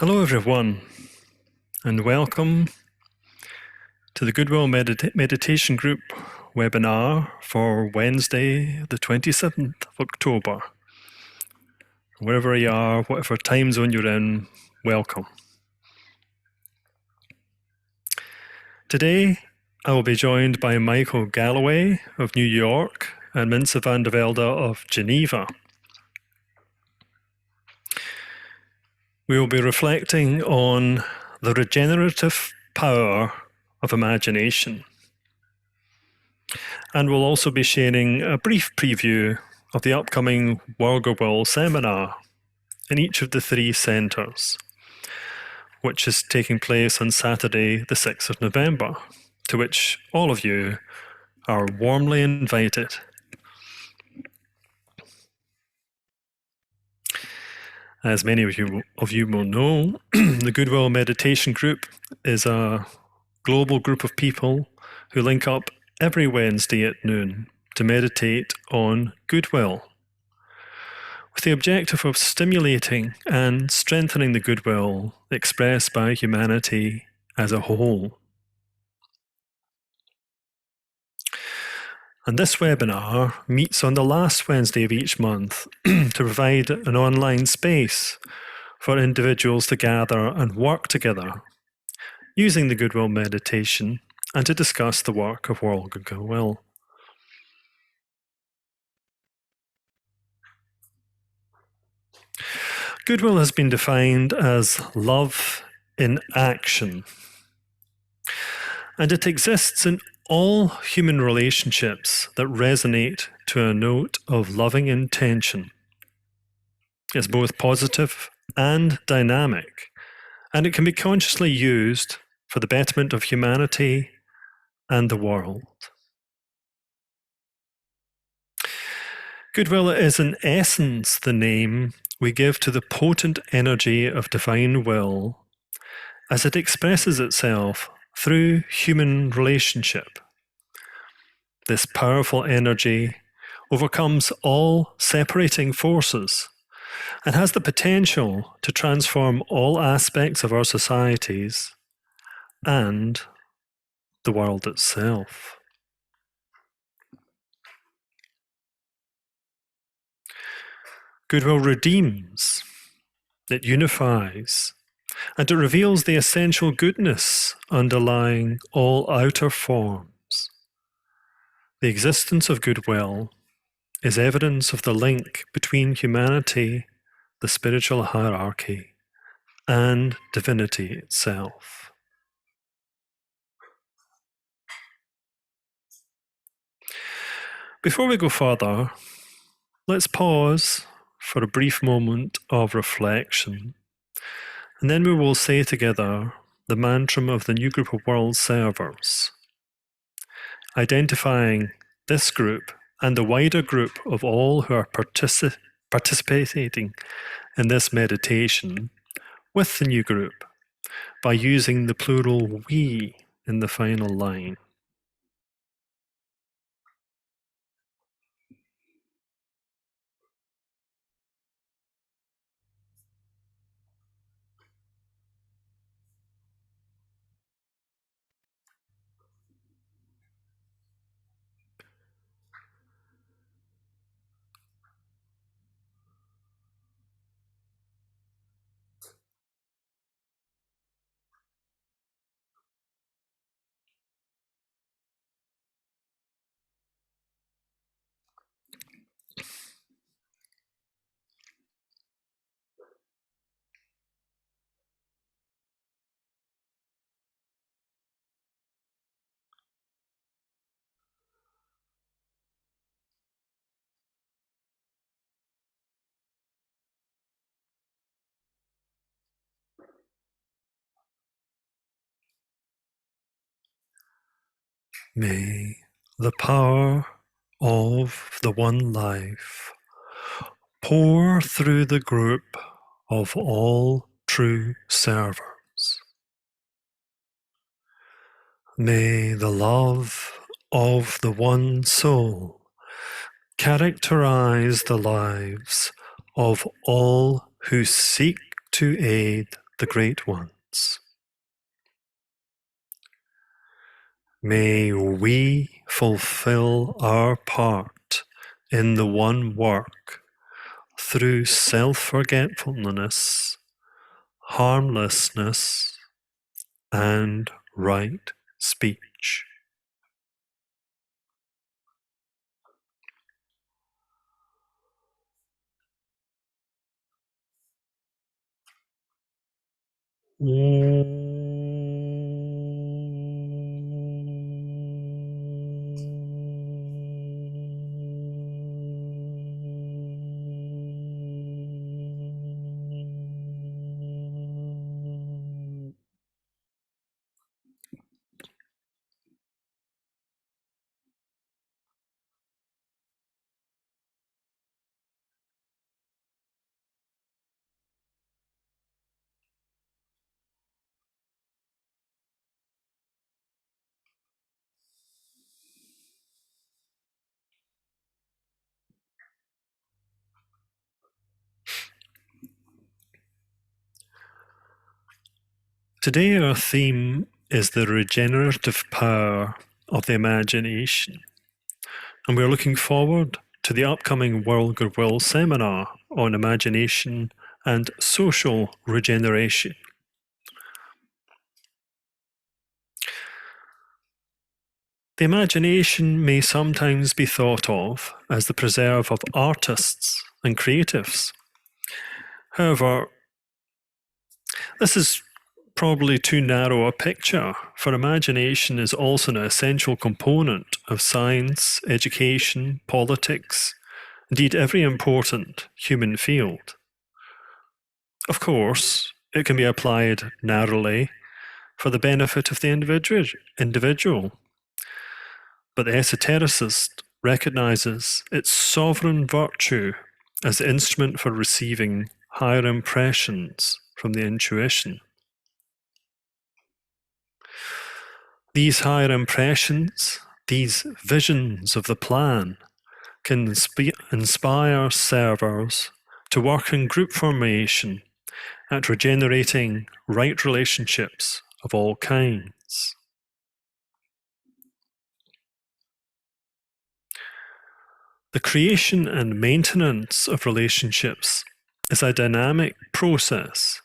Hello everyone, and welcome to the Goodwill Meditation Group Webinar for Wednesday, the 27th of October. Wherever you are, whatever time zone you're in, welcome. Today, I will be joined by Michael Galloway of New York and Mince van der Velde of Geneva. We will be reflecting on the regenerative power of imagination. And we'll also be sharing a brief preview of the upcoming World Goodwill seminar in each of the three centres, which is taking place on Saturday, the 6th of November, to which all of you are warmly invited. As many of you will know, the Goodwill Meditation Group is a global group of people who link up every Wednesday at noon to meditate on goodwill, with the objective of stimulating and strengthening the goodwill expressed by humanity as a whole. And this webinar meets on the last Wednesday of each month to provide an online space for individuals to gather and work together using the Goodwill meditation and to discuss the work of World Goodwill. Goodwill has been defined as love in action, and it exists in all human relationships that resonate to a note of loving intention. It's both positive and dynamic, and it can be consciously used for the betterment of humanity and the world. Goodwill is in essence the name we give to the potent energy of divine will as it expresses itself through human relationship. This powerful energy overcomes all separating forces and has the potential to transform all aspects of our societies and the world itself. Goodwill redeems, it unifies, and it reveals the essential goodness underlying all outer forms. The existence of goodwill is evidence of the link between humanity, the spiritual hierarchy, and divinity itself. Before we go further, let's pause for a brief moment of reflection, and then we will say together the Mantram of the new group of world servers, identifying this group and the wider group of all who are participating in this meditation with the new group by using the plural we in the final line. May the power of the one life pour through the group of all true servers. May the love of the one soul characterize the lives of all who seek to aid the great ones. May we fulfill our part in the one work through self-forgetfulness, harmlessness, and right speech. Today our theme is the regenerative power of the imagination, and we're looking forward to the upcoming World Goodwill Seminar on imagination and social regeneration. The imagination may sometimes be thought of as the preserve of artists and creatives. However, this is probably too narrow a picture, for imagination is also an essential component of science, education, politics, indeed every important human field. Of course, it can be applied narrowly for the benefit of the individual, but the esotericist recognizes its sovereign virtue as the instrument for receiving higher impressions from the intuition. These higher impressions, these visions of the plan, can inspire servers to work in group formation at regenerating right relationships of all kinds. The creation and maintenance of relationships is a dynamic process,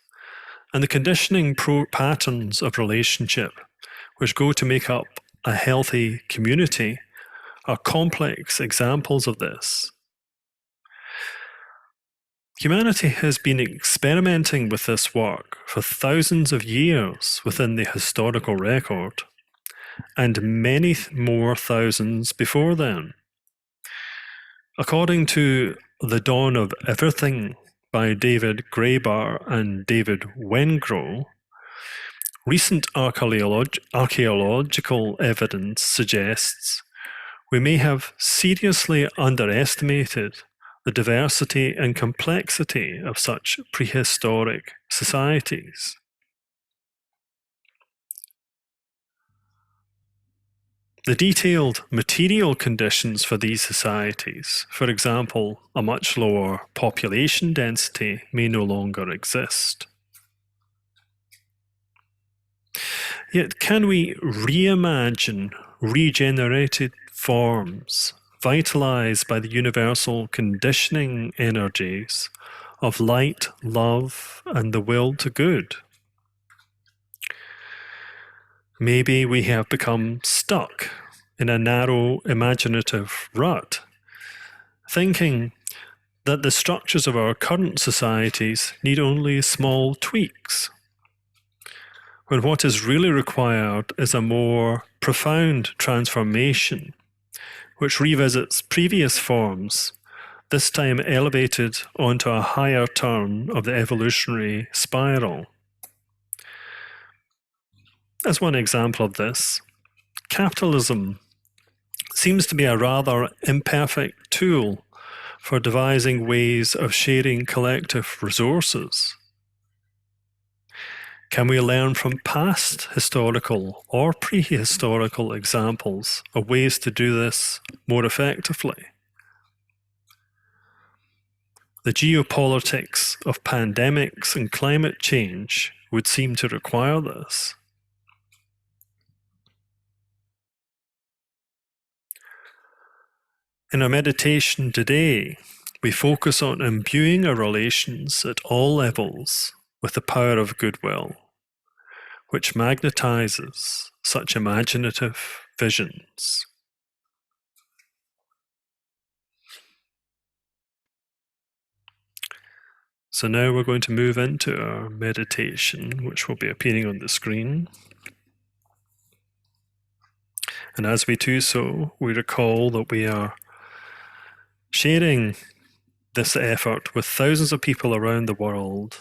and the conditioning patterns of relationship, which go to make up a healthy community, are complex examples of this. Humanity has been experimenting with this work for thousands of years within the historical record, and many more thousands before then. According to The Dawn of Everything by David Graeber and David Wengrow, recent archaeological evidence suggests we may have seriously underestimated the diversity and complexity of such prehistoric societies. The detailed material conditions for these societies, for example, a much lower population density, may no longer exist. Yet can we reimagine regenerated forms vitalized by the universal conditioning energies of light, love, and the will to good? Maybe we have become stuck in a narrow imaginative rut, thinking that the structures of our current societies need only small tweaks, when what is really required is a more profound transformation, which revisits previous forms, this time elevated onto a higher turn of the evolutionary spiral. As one example of this, capitalism seems to be a rather imperfect tool for devising ways of sharing collective resources. Can we learn from past historical or prehistorical examples of ways to do this more effectively? The geopolitics of pandemics and climate change would seem to require this. In our meditation today, we focus on imbuing our relations at all levels with the power of goodwill, which magnetizes such imaginative visions. So now we're going to move into our meditation, which will be appearing on the screen. And as we do so, we recall that we are sharing this effort with thousands of people around the world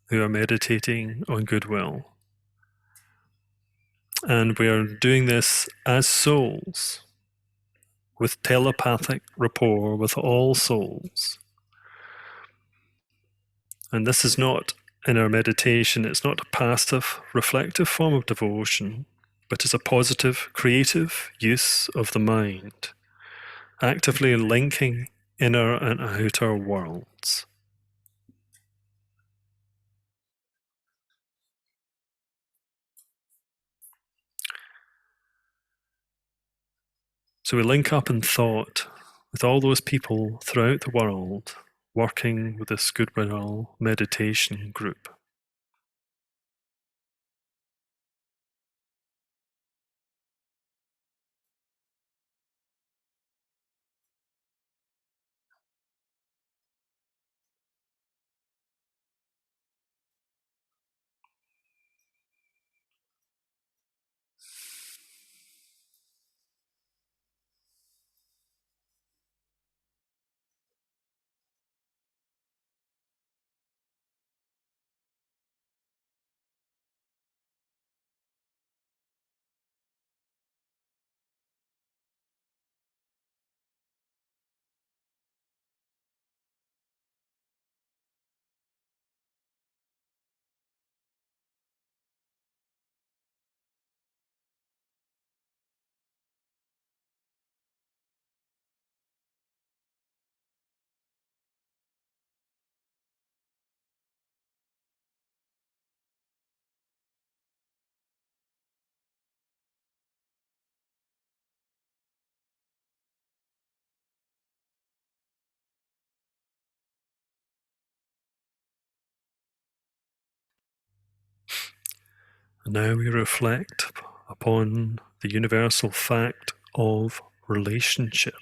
who are meditating on goodwill. And we are doing this as souls, with telepathic rapport with all souls. And this is not, in our meditation, it's not a passive, reflective form of devotion, but is a positive, creative use of the mind, actively linking inner and outer worlds. So we link up in thought with all those people throughout the world working with this Goodwill Meditation Group. And now we reflect upon the universal fact of relationship.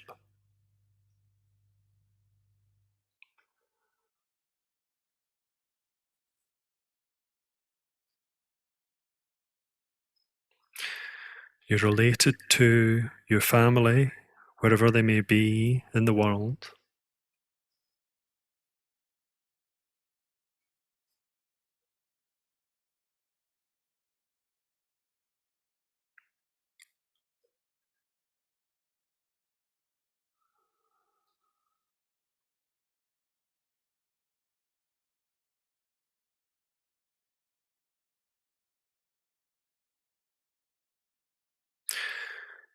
You're related to your family, wherever they may be in the world.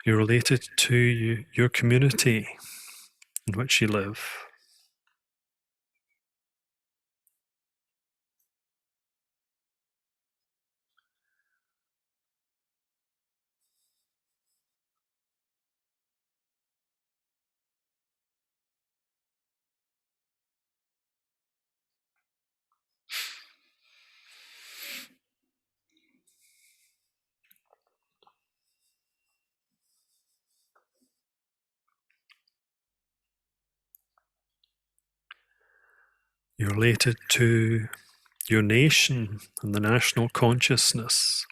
You're related to your community in which you live. You're related to your nation and the national consciousness.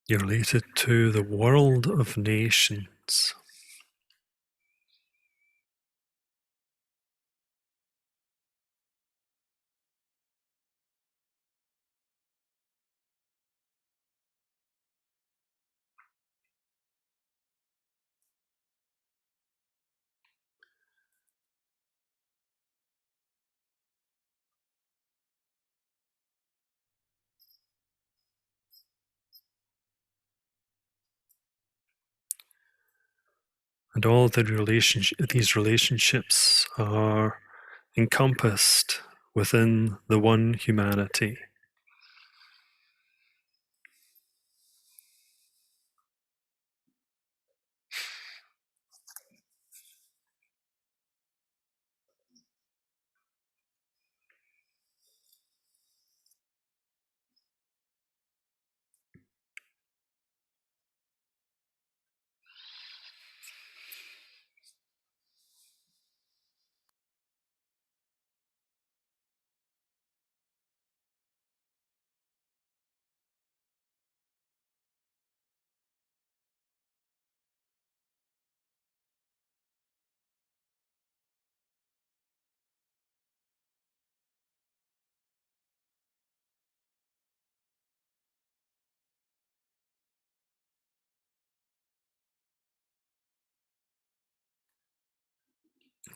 You're related to the world of nations. And all the these relationships are encompassed within the one humanity.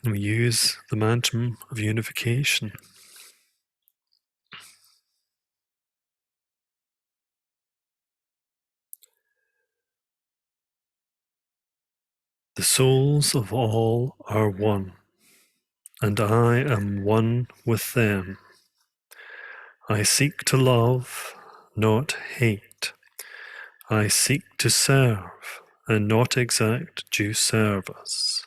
And we use the Mantram of unification. The souls of all are one, and I am one with them. I seek to love, not hate. I seek to serve, and not exact due service.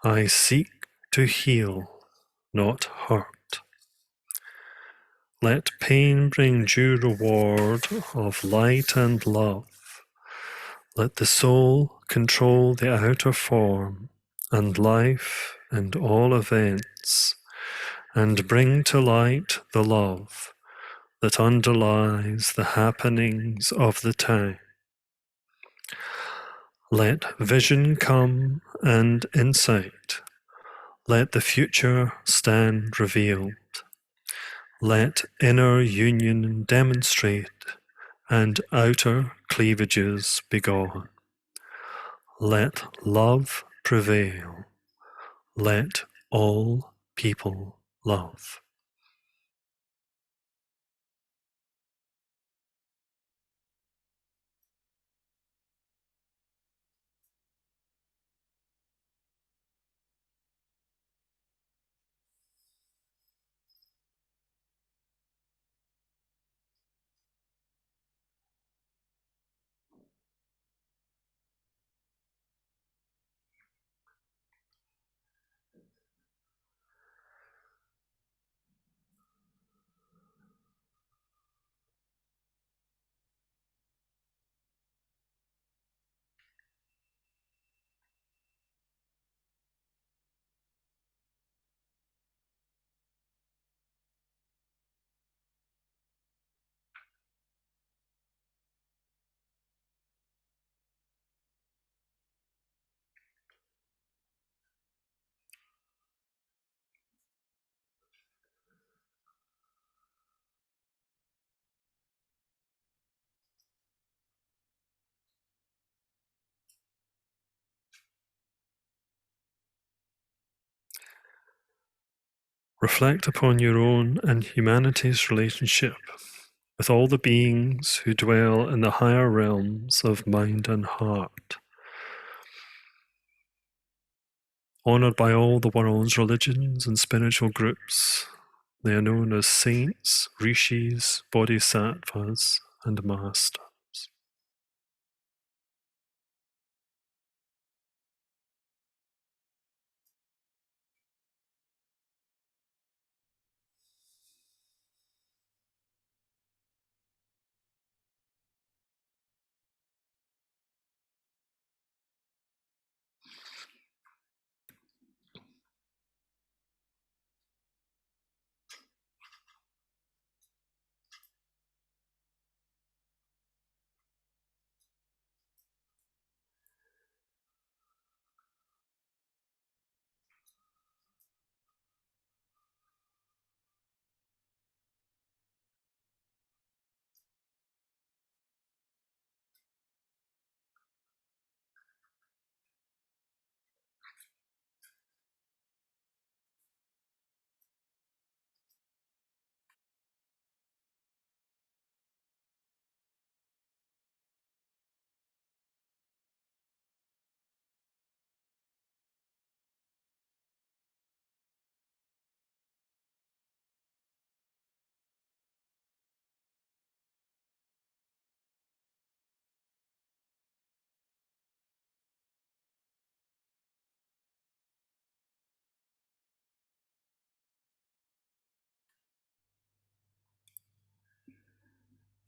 I seek to heal, not hurt. Let pain bring due reward of light and love. Let the soul control the outer form and life and all events, and bring to light the love that underlies the happenings of the time. Let vision come and insight. Let the future stand revealed. Let inner union demonstrate and outer cleavages be gone. Let love prevail. Let all people love. Reflect upon your own and humanity's relationship with all the beings who dwell in the higher realms of mind and heart. Honored by all the world's religions and spiritual groups, they are known as saints, rishis, bodhisattvas, and masters.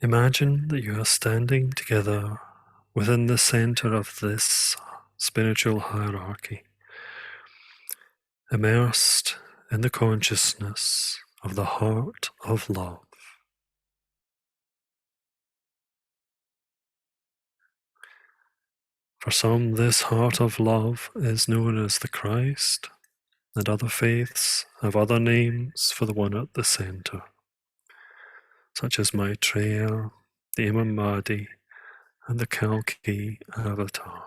Imagine that you are standing together within the center of this spiritual hierarchy, immersed in the consciousness of the heart of love. For some, this heart of love is known as the Christ, and other faiths have other names for the one at the center, such as Maitreya, the Imam Mahdi, and the Kalki avatar.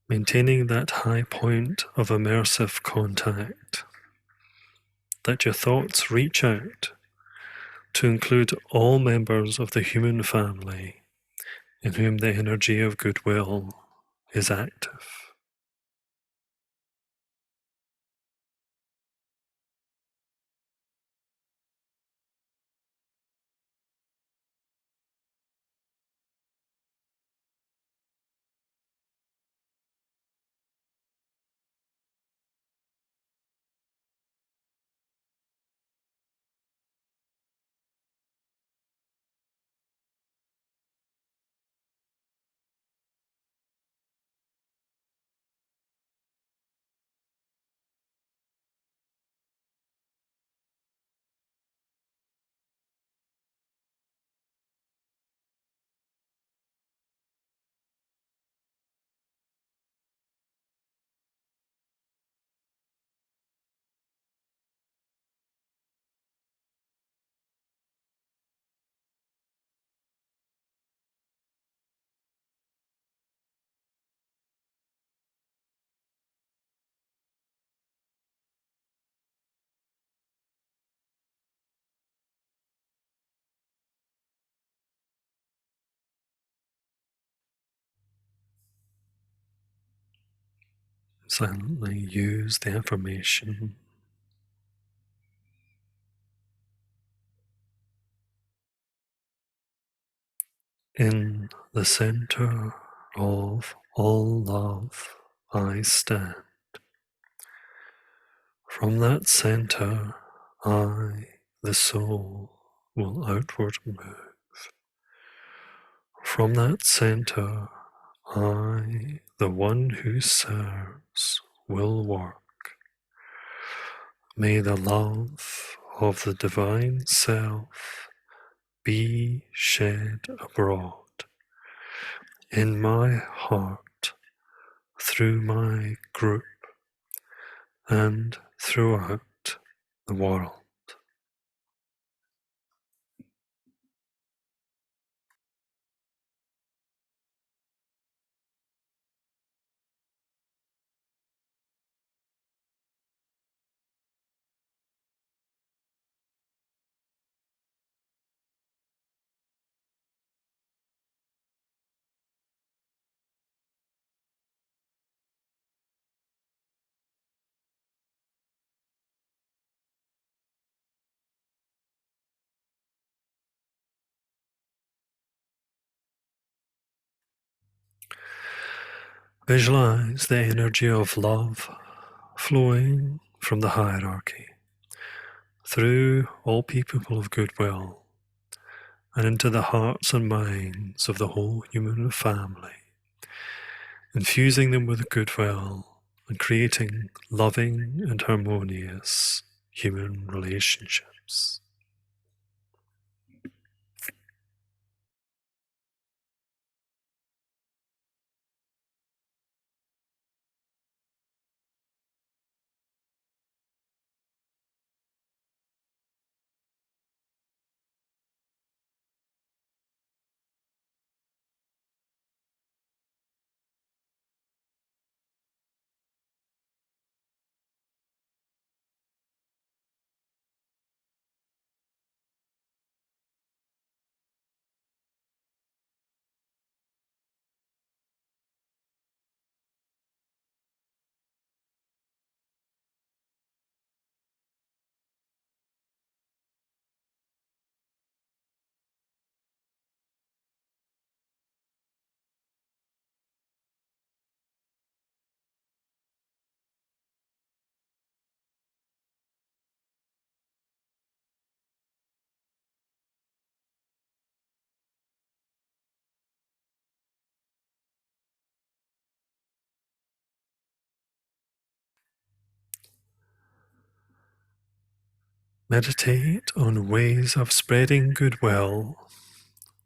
Maintaining that high point of immersive contact, let your thoughts reach out to include all members of the human family in whom the energy of goodwill is active. Silently use the affirmation. In the center of all love, I stand. From that center, I, the soul, will outward move. From that center, I, the one who serves, will work. May the love of the Divine Self be shed abroad in my heart, through my group, and throughout the world. Visualize the energy of love flowing from the hierarchy through all people of goodwill and into the hearts and minds of the whole human family, infusing them with goodwill and creating loving and harmonious human relationships. Meditate on ways of spreading goodwill,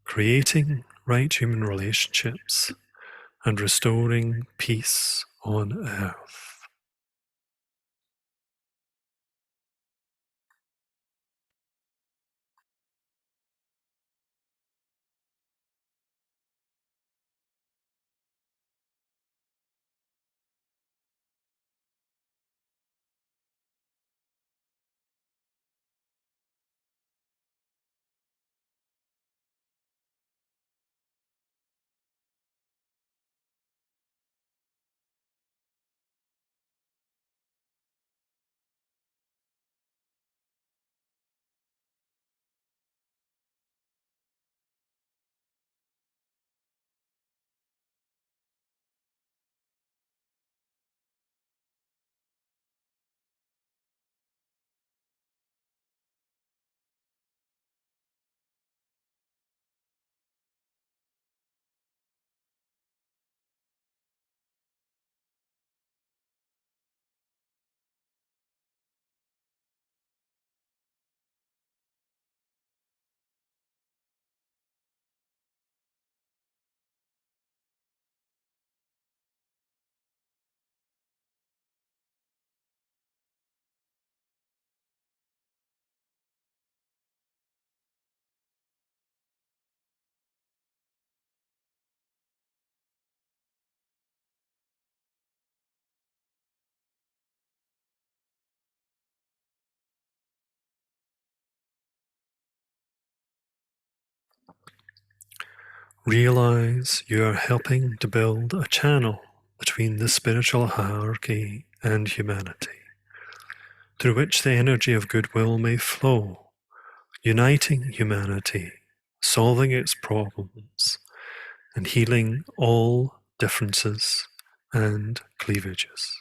creating right human relationships, and restoring peace on earth. Realize you are helping to build a channel between the spiritual hierarchy and humanity, through which the energy of goodwill may flow, uniting humanity, solving its problems, and healing all differences and cleavages.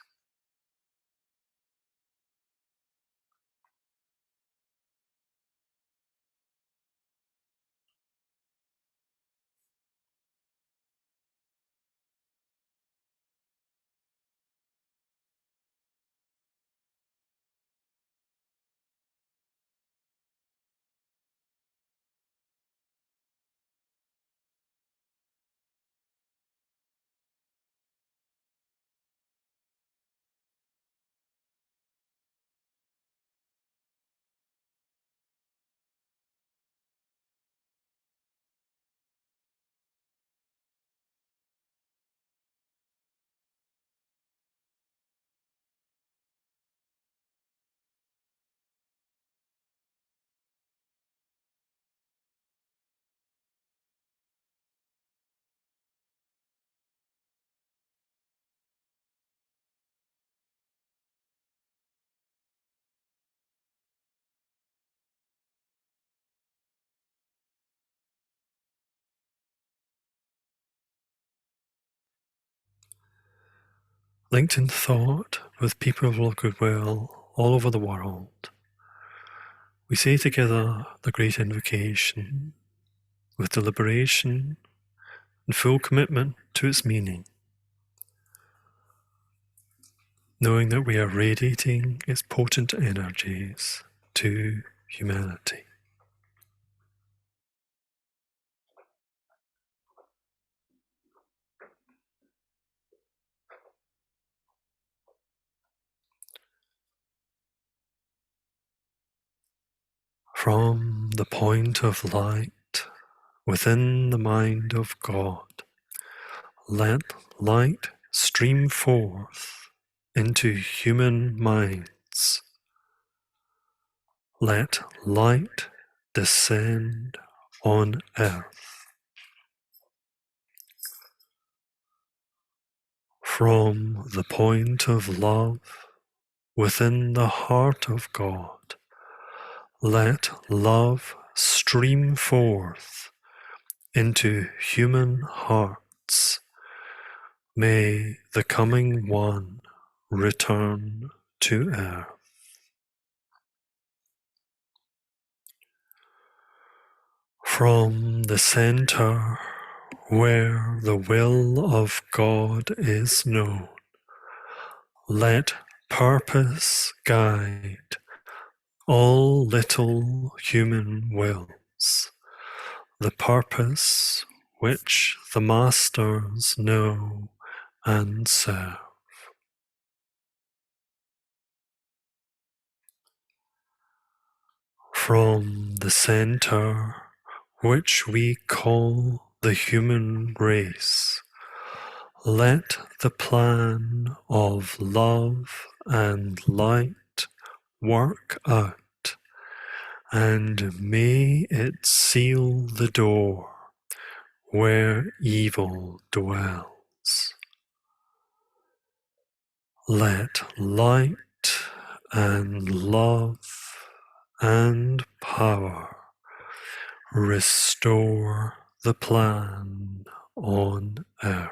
Linked in thought with people of goodwill all over the world, we say together the great invocation: with deliberation and full commitment to its meaning, knowing that we are radiating its potent energies to humanity. From the point of light within the mind of God, let light stream forth into human minds. Let light descend on earth. From the point of love within the heart of God, let love stream forth into human hearts. May the coming one return to earth. From the center where the will of God is known, let purpose guide all little human wills, the purpose which the masters know and serve. From the center which we call the human race, let the plan of love and light work out, and may it seal the door where evil dwells. Let light and love and power restore the plan on earth.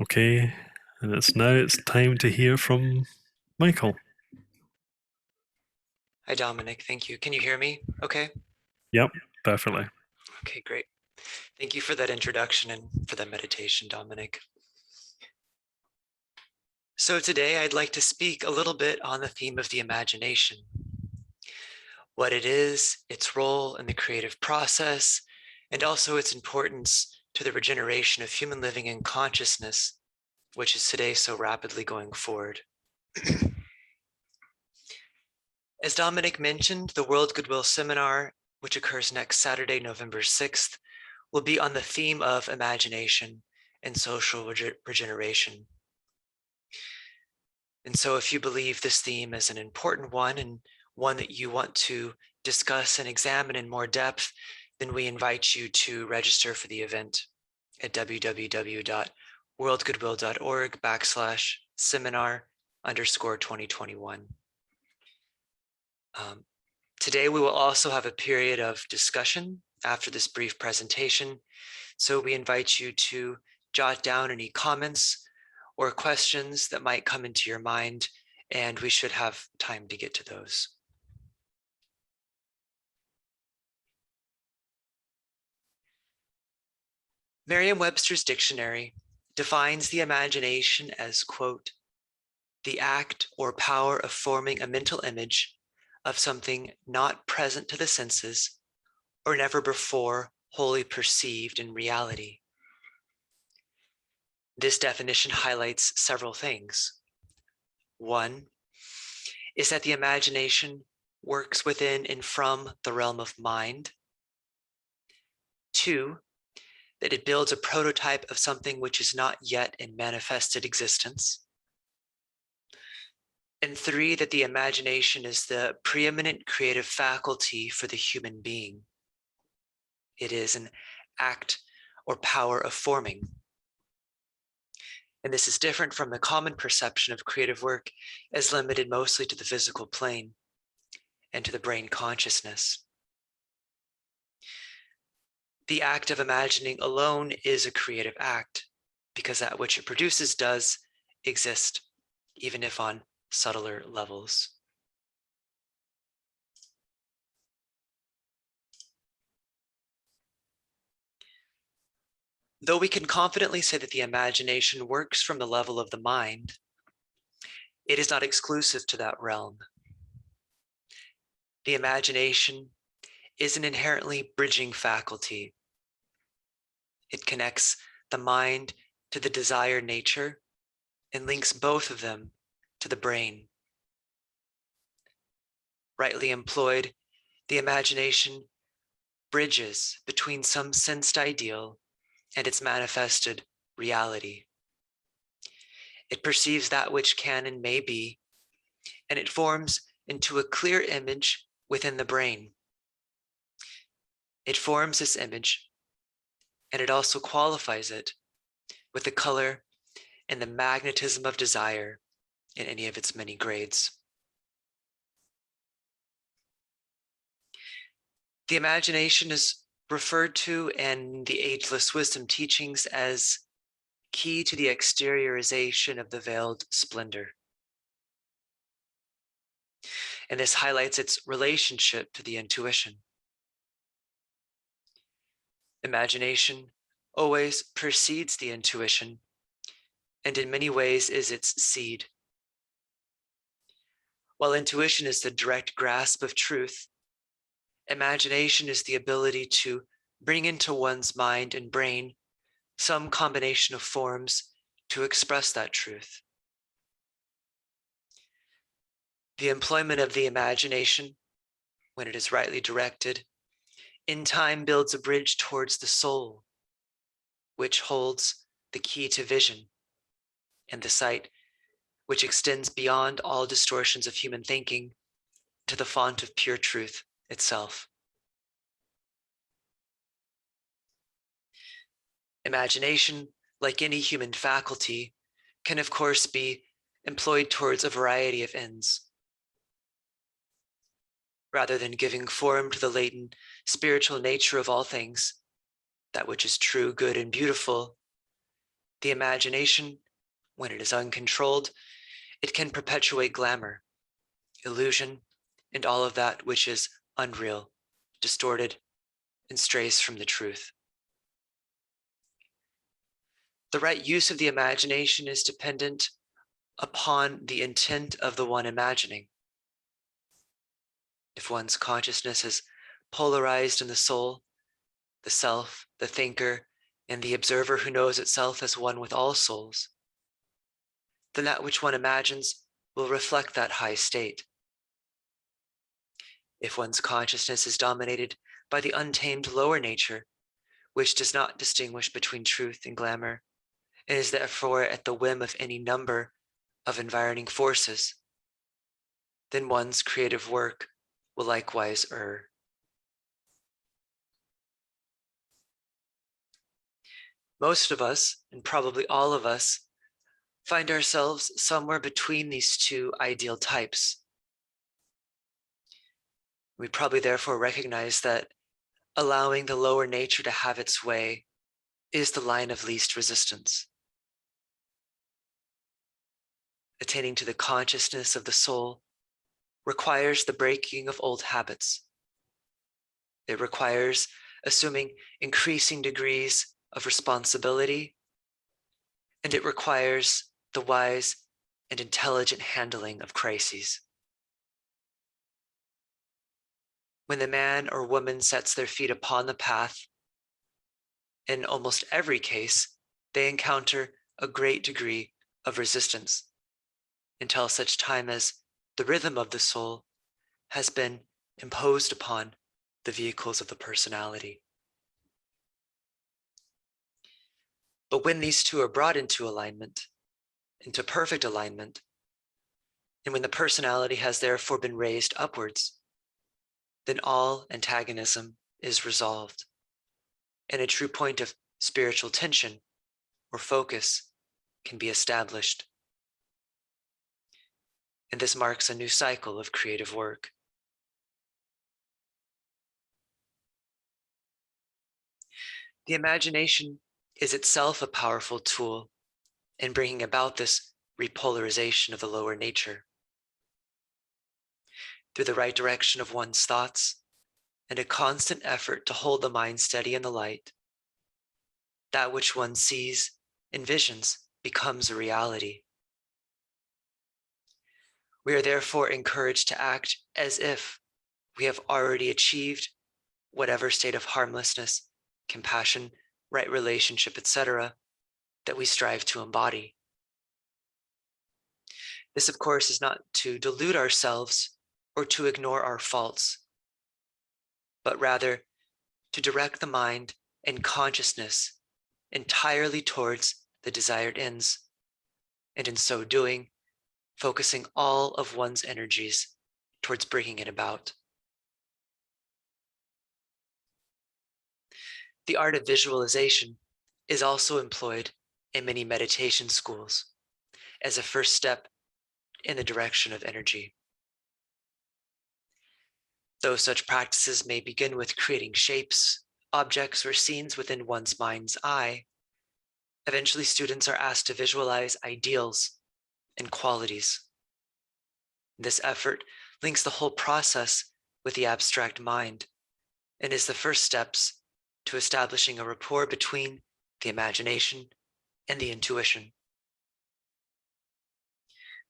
Okay, and it's time to hear from Michael. Hi, Domminic. Thank you. Can you hear me? Okay. Yep, perfectly. Okay, great. Thank you for that introduction and for that meditation, Domminic. So today I'd like to speak a little bit on the theme of the imagination, what it is, its role in the creative process, and also its importance to the regeneration of human living and consciousness, which is today so rapidly going forward. As Domminic mentioned, the World Goodwill Seminar, which occurs next Saturday, November 6th, will be on the theme of imagination and social regeneration. And so if you believe this theme is an important one and one that you want to discuss and examine in more depth, then we invite you to register for the event at www.worldgoodwill.org/seminar_2021. Today, we will also have a period of discussion after this brief presentation. So we invite you to jot down any comments or questions that might come into your mind and we should have time to get to those. Merriam-Webster's dictionary defines the imagination as, quote, the act or power of forming a mental image of something not present to the senses or never before wholly perceived in reality. This definition highlights several things. One is that the imagination works within and from the realm of mind. Two, that it builds a prototype of something which is not yet in manifested existence. And three, that the imagination is the preeminent creative faculty for the human being. It is an act or power of forming. And this is different from the common perception of creative work as limited mostly to the physical plane and to the brain consciousness. The act of imagining alone is a creative act because that which it produces does exist, even if on subtler levels. Though we can confidently say that the imagination works from the level of the mind, it is not exclusive to that realm. The imagination is an inherently bridging faculty. It connects the mind to the desired nature and links both of them to the brain. Rightly employed, the imagination bridges between some sensed ideal and its manifested reality. It perceives that which can and may be, and it forms into a clear image within the brain. It forms this image, and it also qualifies it with the color and the magnetism of desire in any of its many grades. The imagination is referred to in the ageless wisdom teachings as key to the exteriorization of the veiled splendor. And this highlights its relationship to the intuition. Imagination always precedes the intuition, and in many ways is its seed. While intuition is the direct grasp of truth, imagination is the ability to bring into one's mind and brain some combination of forms to express that truth. The employment of the imagination, when it is rightly directed, in time builds a bridge towards the soul, which holds the key to vision and the sight, which extends beyond all distortions of human thinking to the font of pure truth itself. Imagination, like any human faculty, can of course be employed towards a variety of ends. Rather than giving form to the latent spiritual nature of all things, that which is true, good, and beautiful, the imagination, when it is uncontrolled, it can perpetuate glamour, illusion, and all of that which is unreal, distorted, and strays from the truth. The right use of the imagination is dependent upon the intent of the one imagining. If one's consciousness is polarized in the soul, the self, the thinker, and the observer who knows itself as one with all souls, then that which one imagines will reflect that high state. If one's consciousness is dominated by the untamed lower nature, which does not distinguish between truth and glamour, and is therefore at the whim of any number of environing forces, then one's creative work will likewise err. Most of us, and probably all of us, find ourselves somewhere between these two ideal types. We probably therefore recognize that allowing the lower nature to have its way is the line of least resistance. attaining to the consciousness of the soul, requires the breaking of old habits. It requires assuming increasing degrees of responsibility, and it requires the wise and intelligent handling of crises. When the man or woman sets their feet upon the path, in almost every case, they encounter a great degree of resistance until such time as the rhythm of the soul has been imposed upon the vehicles of the personality. But when these two are brought into alignment, into perfect alignment, and when the personality has therefore been raised upwards, then all antagonism is resolved, and a true point of spiritual tension or focus can be established. And this marks a new cycle of creative work. The imagination is itself a powerful tool in bringing about this repolarization of the lower nature. Through the right direction of one's thoughts and a constant effort to hold the mind steady in the light, that which one sees, envisions, becomes a reality. We are therefore encouraged to act as if we have already achieved whatever state of harmlessness, compassion, right relationship, etc., that we strive to embody. This, of course, is not to delude ourselves or to ignore our faults, but rather to direct the mind and consciousness entirely towards the desired ends, and in so doing, focusing all of one's energies towards bringing it about. The art of visualization is also employed in many meditation schools as a first step in the direction of energy. Though such practices may begin with creating shapes, objects, or scenes within one's mind's eye, eventually students are asked to visualize ideals and qualities. This effort links the whole process with the abstract mind and is the first steps to establishing a rapport between the imagination and the intuition.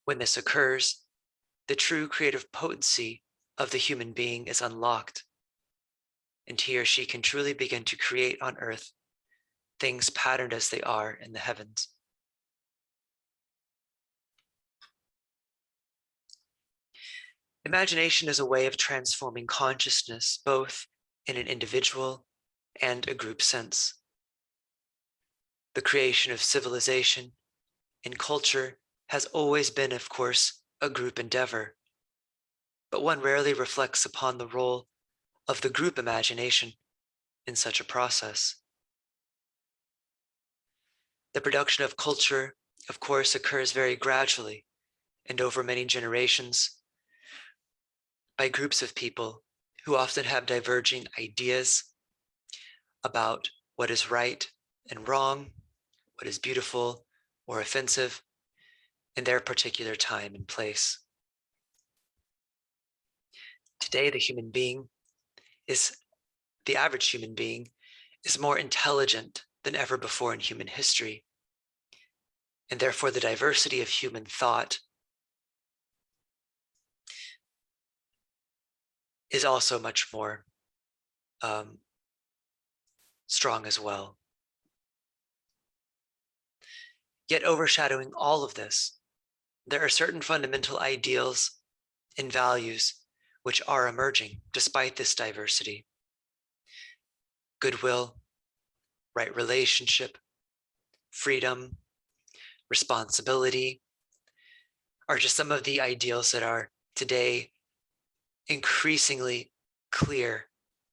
When this occurs, the true creative potency of the human being is unlocked, and he or she can truly begin to create on earth things patterned as they are in the heavens. Imagination is a way of transforming consciousness, both in an individual and a group sense. The creation of civilization and culture has always been, of course, a group endeavor, but one rarely reflects upon the role of the group imagination in such a process. The production of culture, of course, occurs very gradually and over many generations by groups of people who often have diverging ideas about what is right and wrong, what is beautiful or offensive in their particular time and place. Today, the average human being is more intelligent than ever before in human history. And therefore, the diversity of human thought is also much more strong as well. Yet overshadowing all of this, there are certain fundamental ideals and values which are emerging despite this diversity. Goodwill, right relationship, freedom, responsibility are just some of the ideals that are today increasingly clear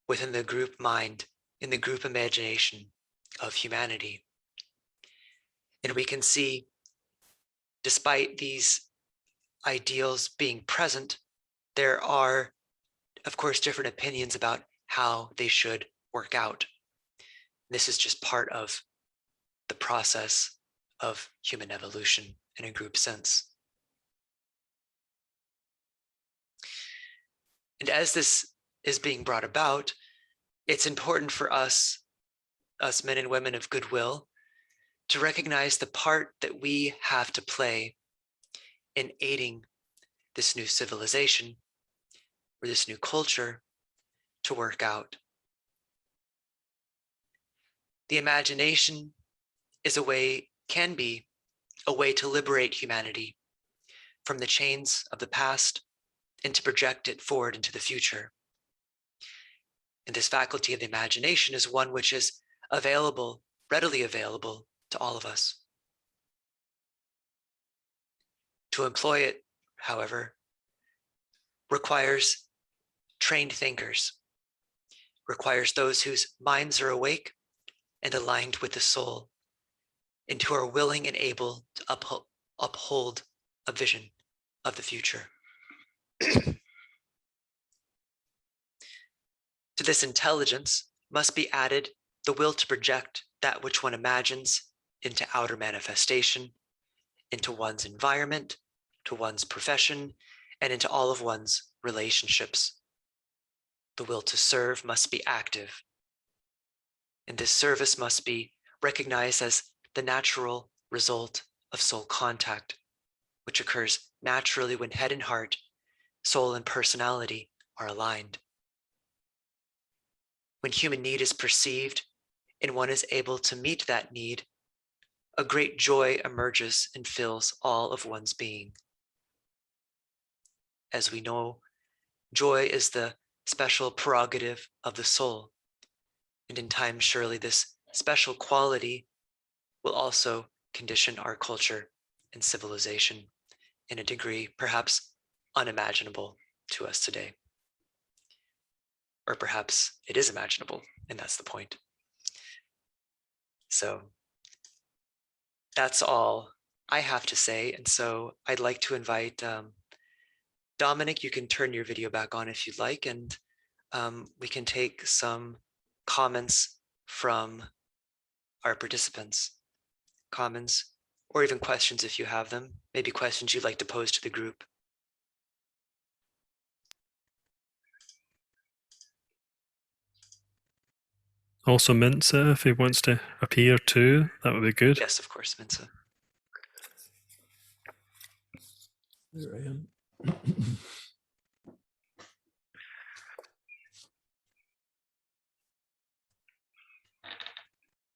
within the group mind, in the group imagination of humanity. And we can see, despite these ideals being present, there are, of course, different opinions about how they should work out. This is just part of the process of human evolution in a group sense. And as this is being brought about, it's important for us men and women of goodwill, to recognize the part that we have to play in aiding this new civilization or this new culture to work out. The imagination can be a way to liberate humanity from the chains of the past and to project it forward into the future. And this faculty of the imagination is one which is readily available to all of us. To employ it, however, requires trained thinkers, requires those whose minds are awake and aligned with the soul, and who are willing and able to uphold a vision of the future. To this intelligence must be added the will to project that which one imagines into outer manifestation, into one's environment, to one's profession, and into all of one's relationships. The will to serve must be active, and this service must be recognized as the natural result of soul contact, which occurs naturally when head and heart, soul and personality are aligned. When human need is perceived and one is able to meet that need, a great joy emerges and fills all of one's being. As we know, joy is the special prerogative of the soul, and in time, surely this special quality will also condition our culture and civilization in a degree perhaps unimaginable to us today. Or perhaps it is imaginable, and that's the point. So that's all I have to say. And so I'd like to invite Domminic, you can turn your video back on if you'd like, and we can take some comments from our participants, comments, or even questions if you have them, maybe questions you'd like to pose to the group. Also, Minsa, if he wants to appear too, that would be good. Yes, of course, Minsa. There I am.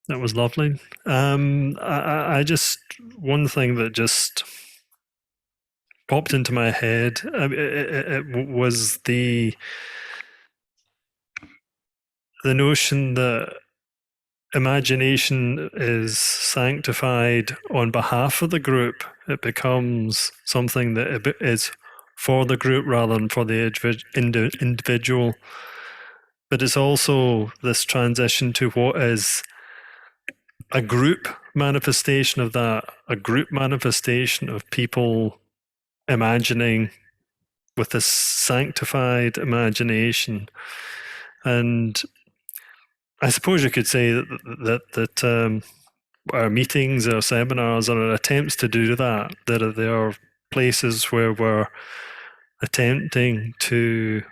That was lovely. I just, one thing that just popped into my head, it was the notion that imagination is sanctified on behalf of the group. It becomes something that is for the group rather than for the individual. But it's also this transition to what is a group manifestation of that, a group manifestation of people imagining with this sanctified imagination. And I suppose you could say that our meetings, our seminars, are our attempts to do that. There are places where we're attempting to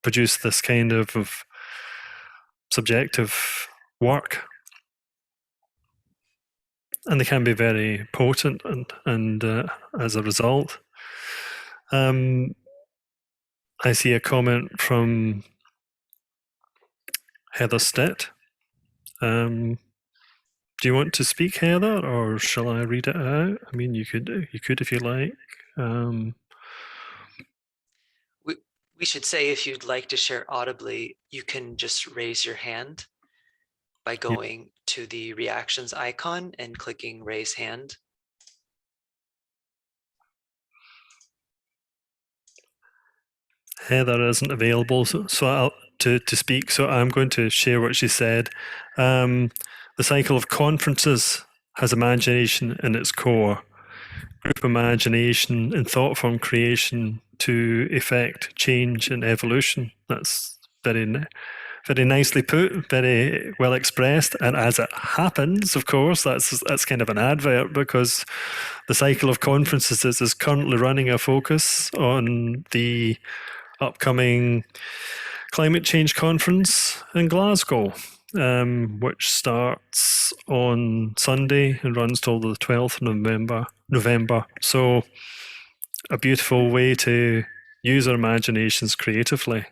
produce this kind of subjective work, and they can be very potent. And as a result, I see a comment from Heather Stitt. Do you want to speak, Heather, or shall I read it out? I mean, you could if you like. We should say, if you'd like to share audibly, you can just raise your hand by going to the reactions icon and clicking raise hand. Heather isn't available to speak, so I'm going to share what she said. The cycle of conferences has imagination in its core. Group imagination and thought form creation to effect change and evolution. That's very nicely put, very well expressed. And as it happens, of course, that's kind of an advert, because the cycle of conferences is currently running a focus on the upcoming climate change conference in Glasgow, which starts on Sunday and runs till the 12th of November. So a beautiful way to use our imaginations creatively.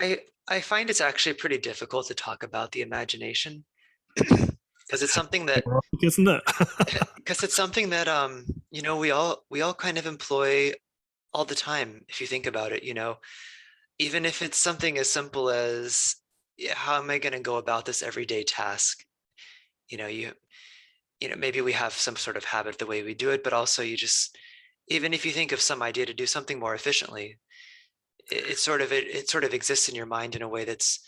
Yeah, I find it's actually pretty difficult to talk about the imagination because it's something that Isn't it? you know, we all kind of employ all the time if you think about it, you know, even if it's something as simple as yeah, how am I going to go about this everyday task? You know, you know, maybe we have some sort of habit the way we do it, but also you just even if you think of some idea to do something more efficiently, it sort of exists in your mind in a way that's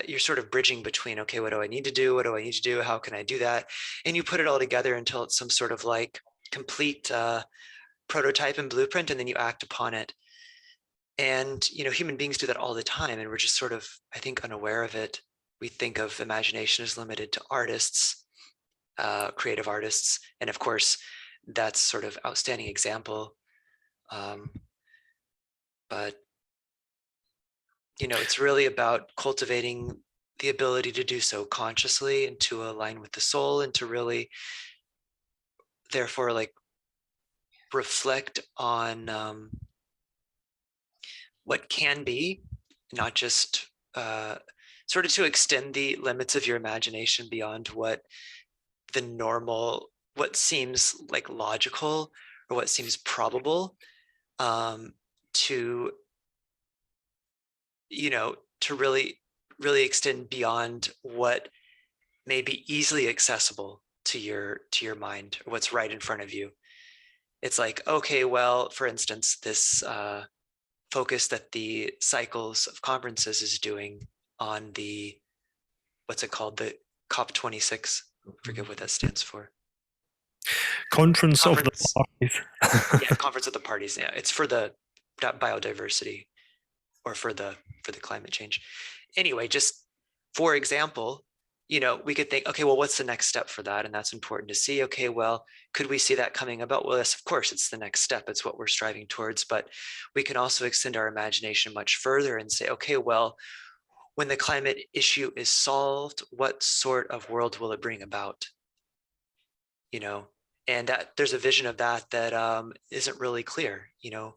you're sort of bridging between, okay, what do I need to do? What do I need to do? How can I do that? And you put it all together until it's some sort of like complete prototype and blueprint, and then you act upon it. And, you know, human beings do that all the time. And we're just sort of, I think, unaware of it. We think of imagination as limited to artists, creative artists. And of course, that's sort of outstanding example. But you know, it's really about cultivating the ability to do so consciously and to align with the soul and to really, therefore, like reflect on what can be, not just sort of to extend the limits of your imagination beyond what the normal, what seems like logical or what seems probable, to, you know, to really extend beyond what may be easily accessible to your mind or what's right in front of you. It's like, okay, well, for instance, this focus that the cycles of conferences is doing on the, what's it called, the COP26, I forget what that stands for. Conference of the Conference, Parties. yeah, Conference of the Parties. Yeah, it's for the biodiversity or for the climate change. Anyway, just for example, you know, we could think, okay, well, what's the next step for that? And that's important to see. Okay, well, could we see that coming about? Well, yes, of course, it's the next step. It's what we're striving towards. But we can also extend our imagination much further and say, okay, well, when the climate issue is solved, what sort of world will it bring about? You know, and that there's a vision of that that isn't really clear. You know,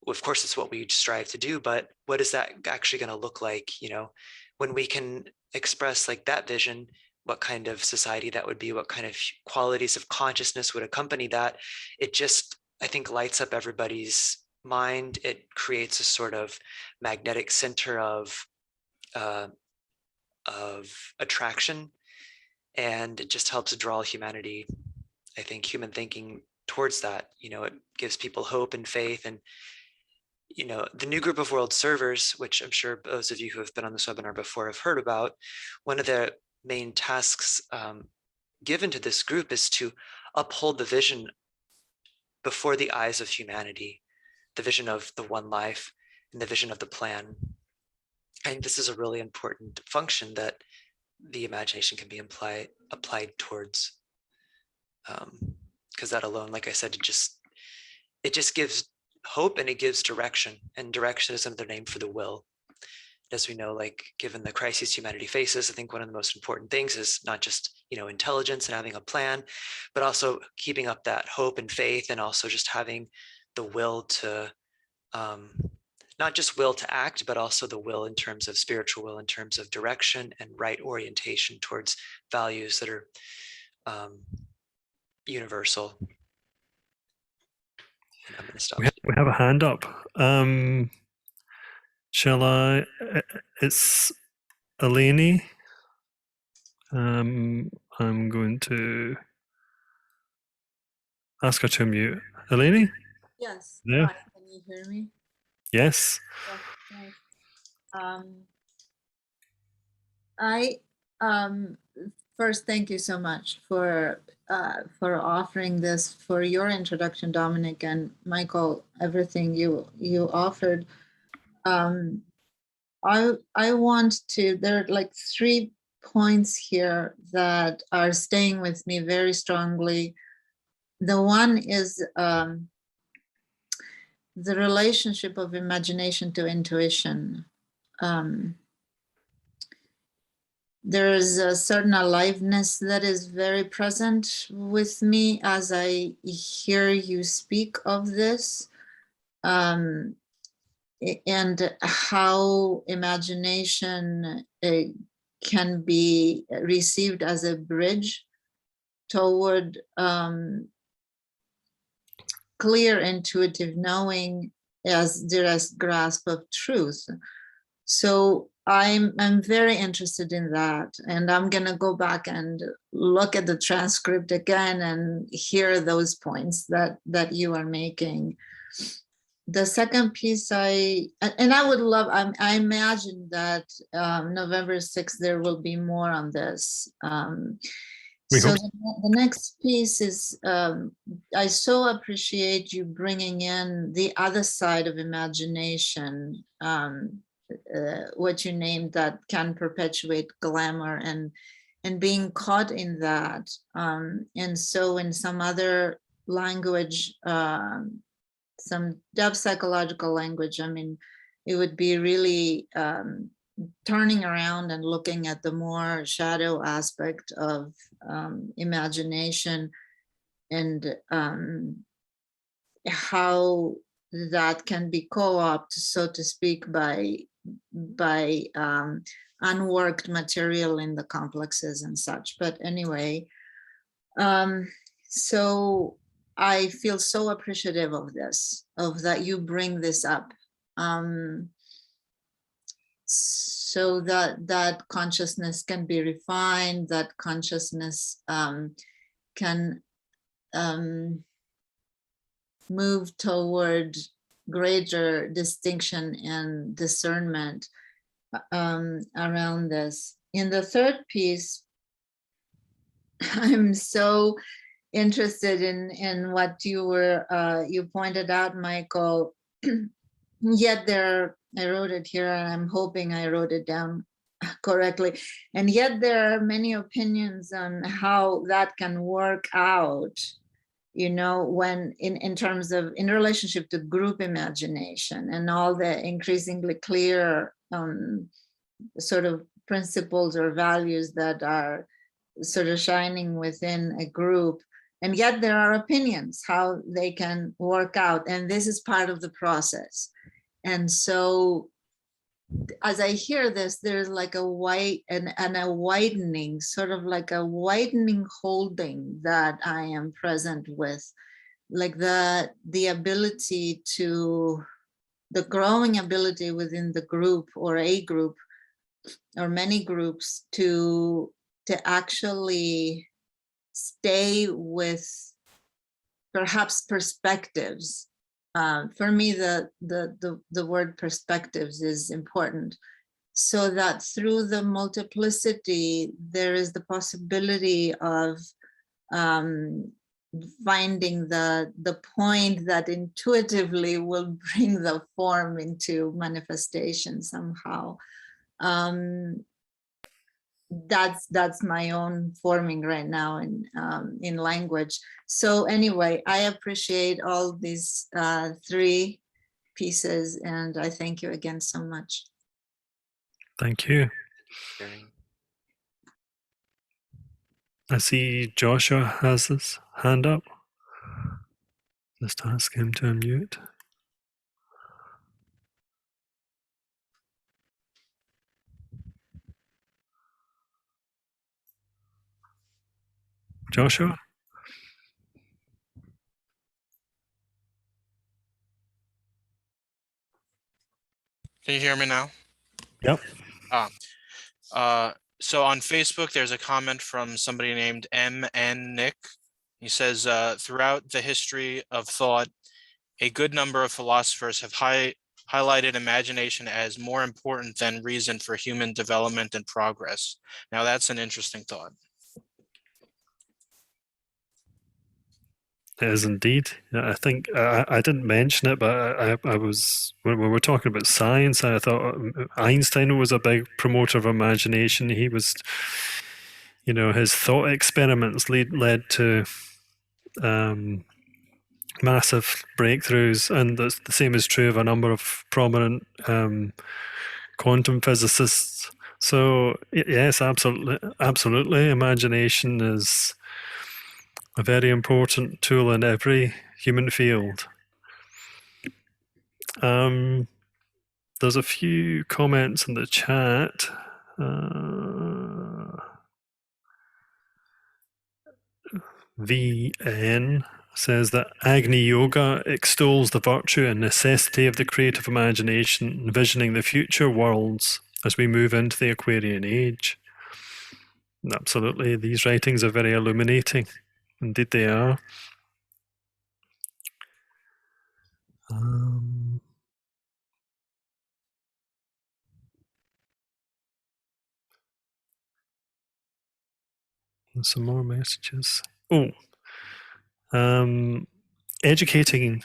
of course it's what we strive to do, but what is that actually going to look like, you know, when we can express like that vision, what kind of society that would be, what kind of qualities of consciousness would accompany that? It just, I think, lights up everybody's mind. It creates a sort of magnetic center uh, of attraction, and it just helps draw humanity, I think, human thinking towards that. You know, it gives people hope and faith. And you know, the new group of world servers, which I'm sure those of you who have been on this webinar before have heard about, one of the main tasks given to this group is to uphold the vision before the eyes of humanity, the vision of the one life and the vision of the plan. I think this is a really important function that the imagination can be applied towards, because that alone, like I said, it just gives hope and it gives direction, and direction is another name for the will. As we know, like given the crises humanity faces, I think one of the most important things is not just, you know, intelligence and having a plan, but also keeping up that hope and faith, and also just having the will to not just will to act, but also the will in terms of spiritual will, in terms of direction and right orientation towards values that are universal. And I'm going to stop. We have a hand up. Shall I? It's Eleni. I'm going to ask her to mute. Eleni? Yes. Yeah. Hi, can you hear me? Yes. Yes. Nice. I first thank you so much for for offering this, for your introduction, Dominic and Michael, everything you offered. I want to, there are like 3 points here that are staying with me very strongly. The one is the relationship of imagination to intuition. There is a certain aliveness that is very present with me as I hear you speak of this. And how imagination can be received as a bridge toward clear intuitive knowing as direct grasp of truth. So I'm very interested in that, and I'm gonna go back and look at the transcript again and hear those points that you are making. The second piece I would love, I imagine that November 6th, there will be more on this. So the next piece is, I so appreciate you bringing in the other side of imagination, what you named, that can perpetuate glamour and being caught in that. And so in some other language, some depth psychological language, I mean, it would be really turning around and looking at the more shadow aspect of imagination, and how that can be co-opted, so to speak, by unworked material in the complexes and such. But anyway, so I feel so appreciative of this, of that you bring this up, so that consciousness can be refined, that consciousness can move toward greater distinction and discernment around this. In the third piece, I'm so interested in what you pointed out, Michael. Yet I wrote it here, and I'm hoping I wrote it down correctly. And yet there are many opinions on how that can work out, you know, when in terms of, in relationship to group imagination and all the increasingly clear sort of principles or values that are sort of shining within a group. And yet there are opinions how they can work out, and this is part of the process. And so as I hear this, there's like a widening, sort of like a widening holding that I am present with, like the ability to, the growing ability within the group or a group or many groups to actually stay with perhaps perspectives. For me, the word perspectives is important, so that through the multiplicity, there is the possibility of finding the point that intuitively will bring the form into manifestation somehow. That's my own forming right now in language. So anyway, I appreciate all these 3 pieces, and I thank you again so much. Thank you. I see Joshua has his hand up. Just ask him to unmute. Joshua? Can you hear me now? Yep. So on Facebook, there's a comment from somebody named MN Nick. He says, throughout the history of thought, a good number of philosophers have highlighted imagination as more important than reason for human development and progress. Now, that's an interesting thought. It is indeed. I think I didn't mention it, but I was, when we were talking about science, I thought Einstein was a big promoter of imagination. He was, his thought experiments led to massive breakthroughs, and the same is true of a number of prominent quantum physicists. So yes, absolutely, imagination is a very important tool in every human field. There's a few comments in the chat. VN says that Agni Yoga extols the virtue and necessity of the creative imagination, envisioning the future worlds as we move into the Aquarian age. Absolutely, these writings are very illuminating. Indeed, they are. Some more messages. Educating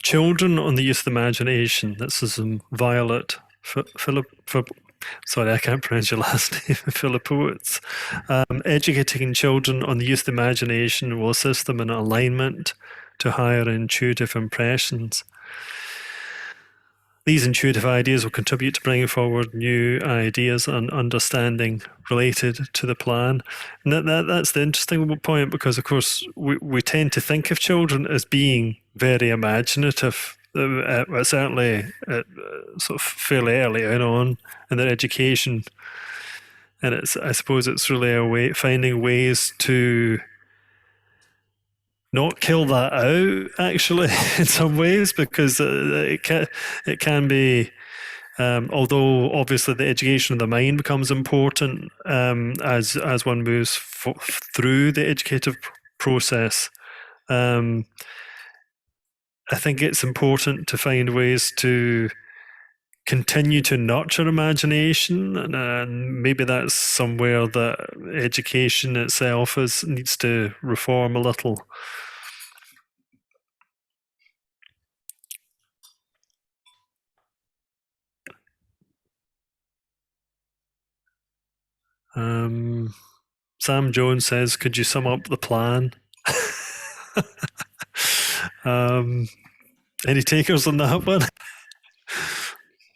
children on the use of imagination. This is Violet sorry, I can't pronounce your last name, Philippowitz. Educating children on the use of imagination will assist them in alignment to higher intuitive impressions. These intuitive ideas will contribute to bringing forward new ideas and understanding related to the plan. And that's the interesting point, because, of course, we tend to think of children as being very imaginative, certainly sort of fairly early on in their education. And I suppose it's really finding ways to not kill that out, actually, in some ways, because it can be, although obviously the education of the mind becomes important as one moves through the educative process. I think it's important to find ways to continue to nurture imagination, and maybe that's somewhere that education itself needs to reform a little. Sam Jones says, could you sum up the plan? Any takers on that one?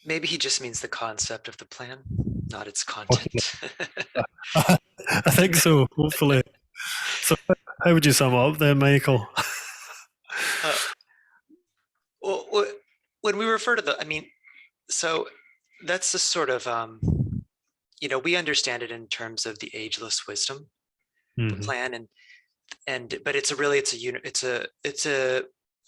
Maybe he just means the concept of the plan, not its content. I think so, hopefully. So how would you sum up then, Michael? Well, when we refer to so that's the sort of, we understand it in terms of the ageless wisdom, the plan, but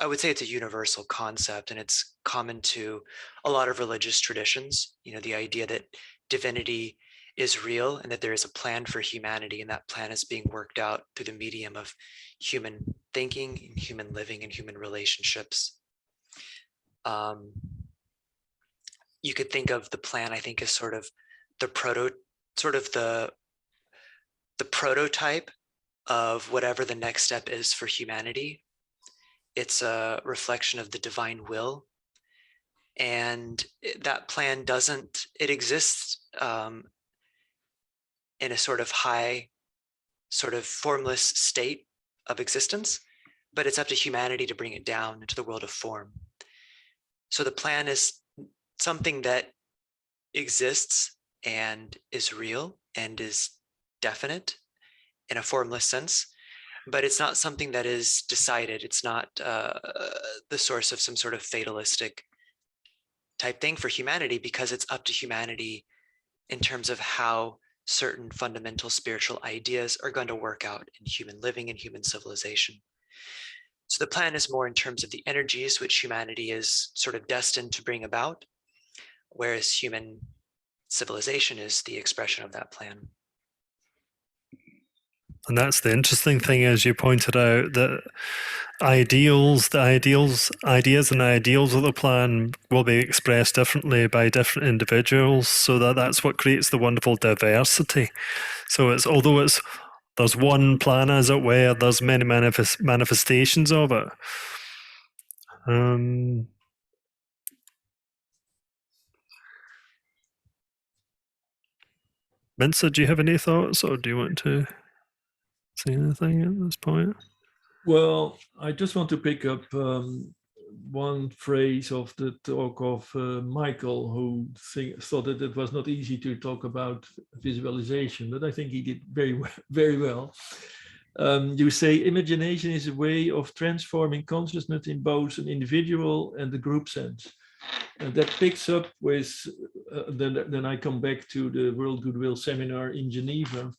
I would say it's a universal concept, and it's common to a lot of religious traditions. The idea that divinity is real and that there is a plan for humanity, and that plan is being worked out through the medium of human thinking, and human living, and human relationships. You could think of the plan, I think, as sort of the prototype of whatever the next step is for humanity. It's a reflection of the divine will, and that plan it exists in a sort of high, sort of formless state of existence, but it's up to humanity to bring it down into the world of form. So the plan is something that exists and is real and is definite in a formless sense, but it's not something that is decided. It's not the source of some sort of fatalistic type thing for humanity, because it's up to humanity in terms of how certain fundamental spiritual ideas are going to work out in human living and human civilization. So the plan is more in terms of the energies which humanity is sort of destined to bring about, whereas human civilization is the expression of that plan. And that's the interesting thing, as you pointed out, that ideas and ideals of the plan will be expressed differently by different individuals. So that's what creates the wonderful diversity. So although it's there's one plan, as it were. There's many manifestations of it. Vincent, do you have any thoughts, or do you want to say anything at this point? Well, I just want to pick up one phrase of the talk of Michael, who thought that it was not easy to talk about visualization, but I think he did very well. You say imagination is a way of transforming consciousness in both an individual and the group sense. And that picks up with, then I come back to the World Goodwill Seminar in Geneva,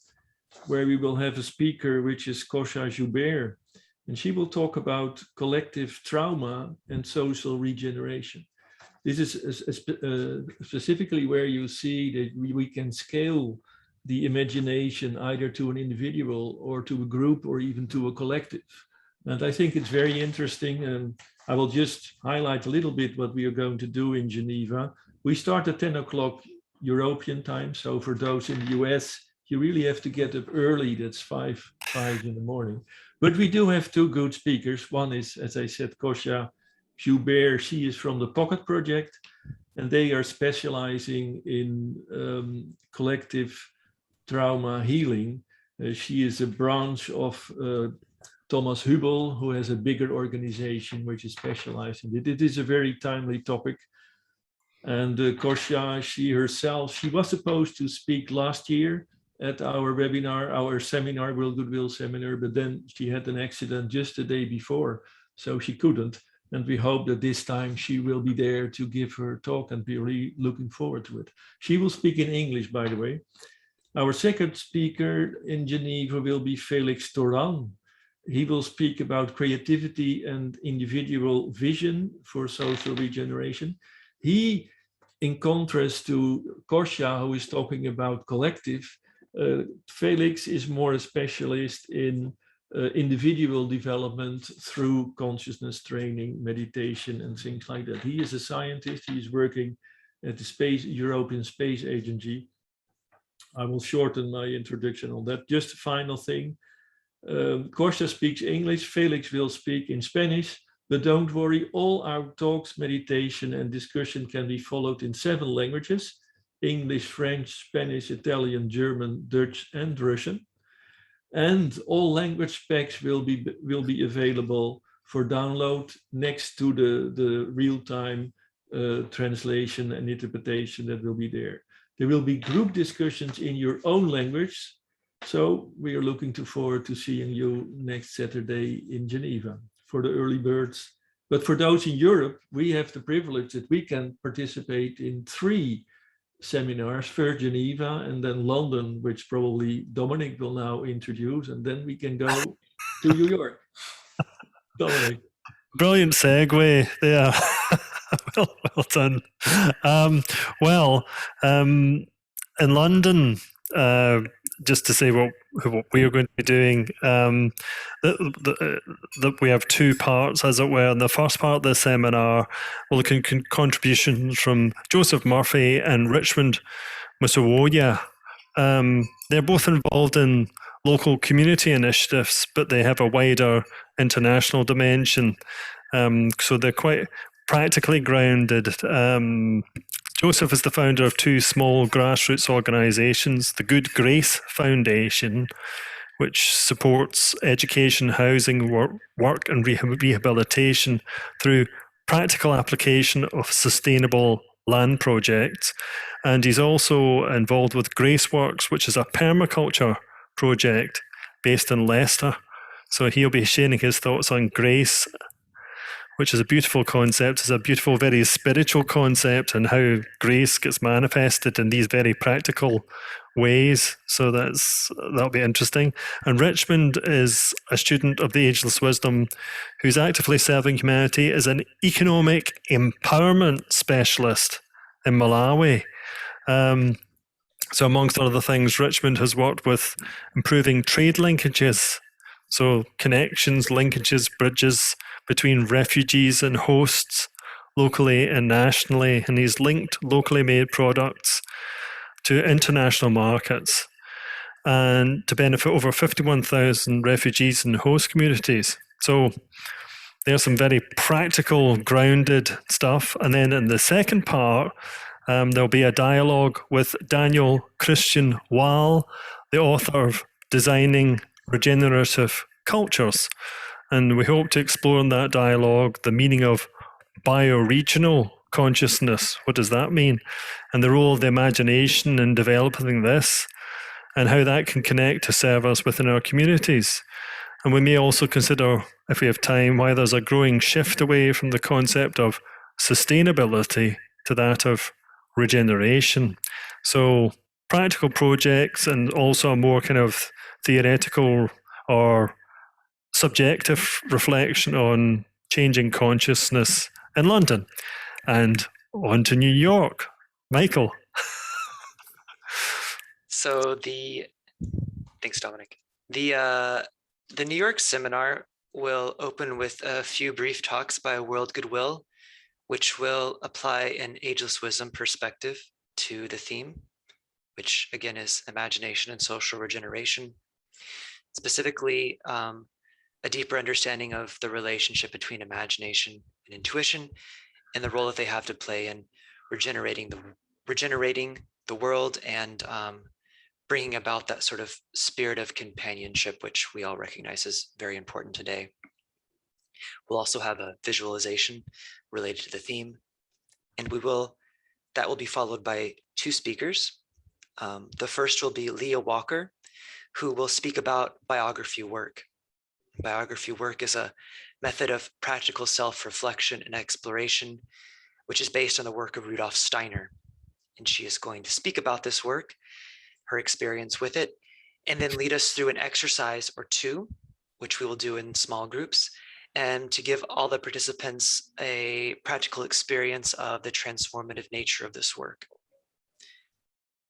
where we will have a speaker, which is Kosha Joubert, and she will talk about collective trauma and social regeneration. This is specifically where you see that we can scale the imagination either to an individual or to a group or even to a collective. And I think it's very interesting. And I will just highlight a little bit what we are going to do in Geneva. We start at 10 o'clock European time. So for those in the US, you really have to get up early. That's 5 in the morning. But we do have two good speakers. One is, as I said, Kosha Joubert. She is from the Pocket Project, and they are specializing in collective trauma healing. She is a branch of Thomas Hübel, who has a bigger organization which is specialized in it. It is a very timely topic. And Kosha, she was supposed to speak last year at our webinar, our seminar, World Goodwill Seminar, but then she had an accident just the day before, so she couldn't. And we hope that this time she will be there to give her talk, and we're really looking forward to it. She will speak in English, by the way. Our second speaker in Geneva will be Felix Toran. He will speak about creativity and individual vision for social regeneration. He, in contrast to Kosha, who is talking about collective, Felix is more a specialist in individual development through consciousness training, meditation, and things like that. He is a scientist. He is working at the European Space Agency. I will shorten my introduction on that. Just a final thing. Kosha speaks English. Felix will speak in Spanish. But don't worry, all our talks, meditation, and discussion can be followed in 7 languages: English, French, Spanish, Italian, German, Dutch, and Russian. And all language packs will be available for download next to the real-time translation and interpretation that will be there. There will be group discussions in your own language. So we are looking forward to seeing you next Saturday in Geneva for the early birds. But for those in Europe, we have the privilege that we can participate in 3 seminars, first Geneva and then London, which probably Domminic will now introduce, and then we can go to New York. Domminic. Brilliant segue there. well done. In London, just to say what we are going to be doing, we have 2 parts, as it were. In the first part of the seminar, we're looking at contributions from Joseph Murphy and Richmond Musawoya. They're both involved in local community initiatives, but they have a wider international dimension. So they're quite practically grounded. Joseph is the founder of 2 small grassroots organizations, the Good Grace Foundation, which supports education, housing, work and rehabilitation through practical application of sustainable land projects. And he's also involved with GraceWorks, which is a permaculture project based in Leicester. So he'll be sharing his thoughts on grace, which is a beautiful concept. It's a beautiful, very spiritual concept, and how grace gets manifested in these very practical ways. So that'll be interesting. And Richmond is a student of the Ageless Wisdom who's actively serving humanity as an economic empowerment specialist in Malawi. So amongst other things, Richmond has worked with improving trade linkages. So connections, linkages, bridges between refugees and hosts locally and nationally. And he's linked locally made products to international markets. and to benefit over 51,000 refugees and host communities. So there's some very practical, grounded stuff. And then in the second part, there'll be a dialogue with Daniel Christian Wall, the author of Designing Regenerative Cultures. And we hope to explore in that dialogue the meaning of bioregional consciousness. What does that mean? And the role of the imagination in developing this, and how that can connect to serve us within our communities. And we may also consider, if we have time, why there's a growing shift away from the concept of sustainability to that of regeneration. So practical projects and also a more kind of theoretical or subjective reflection on changing consciousness in London. And on to New York. Michael. So thanks, Dominic. The New York seminar will open with a few brief talks by World Goodwill, which will apply an ageless wisdom perspective to the theme, which again is imagination and social regeneration. Specifically, a deeper understanding of the relationship between imagination and intuition and the role that they have to play in regenerating the world and bringing about that sort of spirit of companionship, which we all recognize is very important today. We'll also have a visualization related to the theme, and that will be followed by two speakers. The first will be Leah Walker, who will speak about biography work. Biography work is a method of practical self-reflection and exploration, which is based on the work of Rudolf Steiner. And she is going to speak about this work, her experience with it, and then lead us through an exercise or two, which we will do in small groups, and to give all the participants a practical experience of the transformative nature of this work.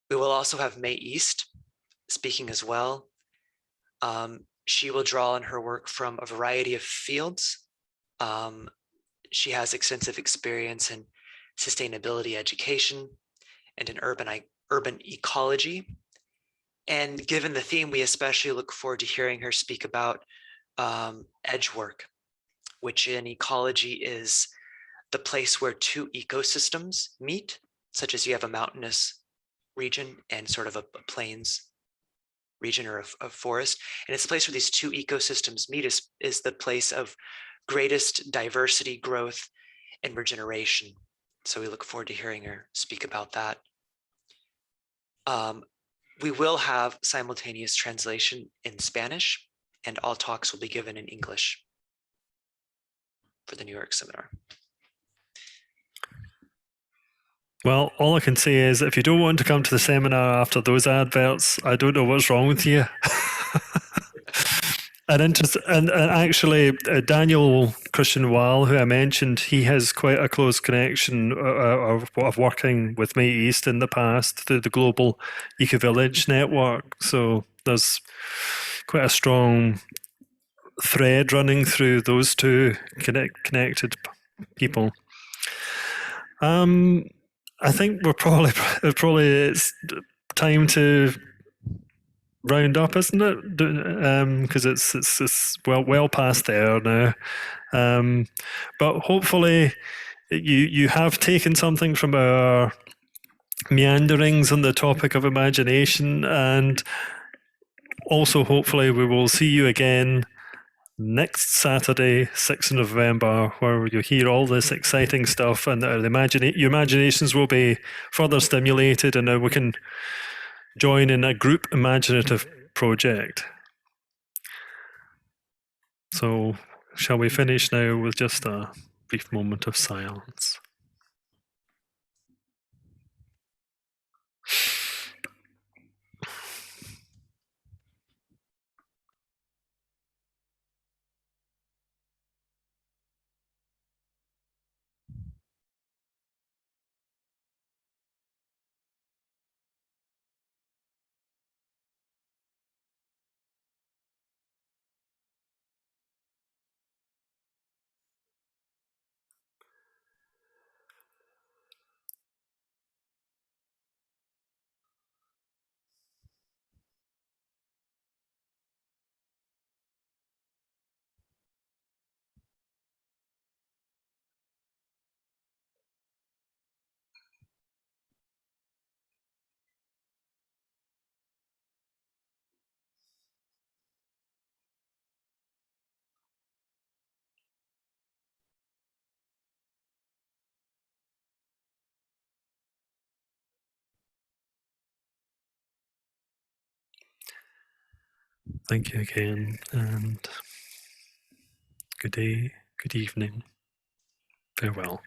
We will also have May East speaking as well. She will draw on her work from a variety of fields. She has extensive experience in sustainability education and in urban ecology. And given the theme, we especially look forward to hearing her speak about edge work, which in ecology is the place where two ecosystems meet, such as you have a mountainous region and sort of a plains region or a forest. And it's the place where these two ecosystems meet is the place of greatest diversity, growth, and regeneration. So we look forward to hearing her speak about that. We will have simultaneous translation in Spanish, and all talks will be given in English for the New York seminar. Well, all I can say is if you don't want to come to the seminar after those adverts, I don't know what's wrong with you. And actually, Daniel Christian Wall, who I mentioned, he has quite a close connection of working with May East in the past through the Global Eco Village Network. So there's quite a strong thread running through those two connected people. I think we're probably it's time to round up, isn't it? Because it's well past there now. But hopefully you have taken something from our meanderings on the topic of imagination, and also hopefully we will see you again next Saturday, 6th of November, where you'll hear all this exciting stuff, and your imaginations will be further stimulated, and we can join in a group imaginative project. So, shall we finish now with just a brief moment of silence? Thank you again, and good day, good evening. Farewell.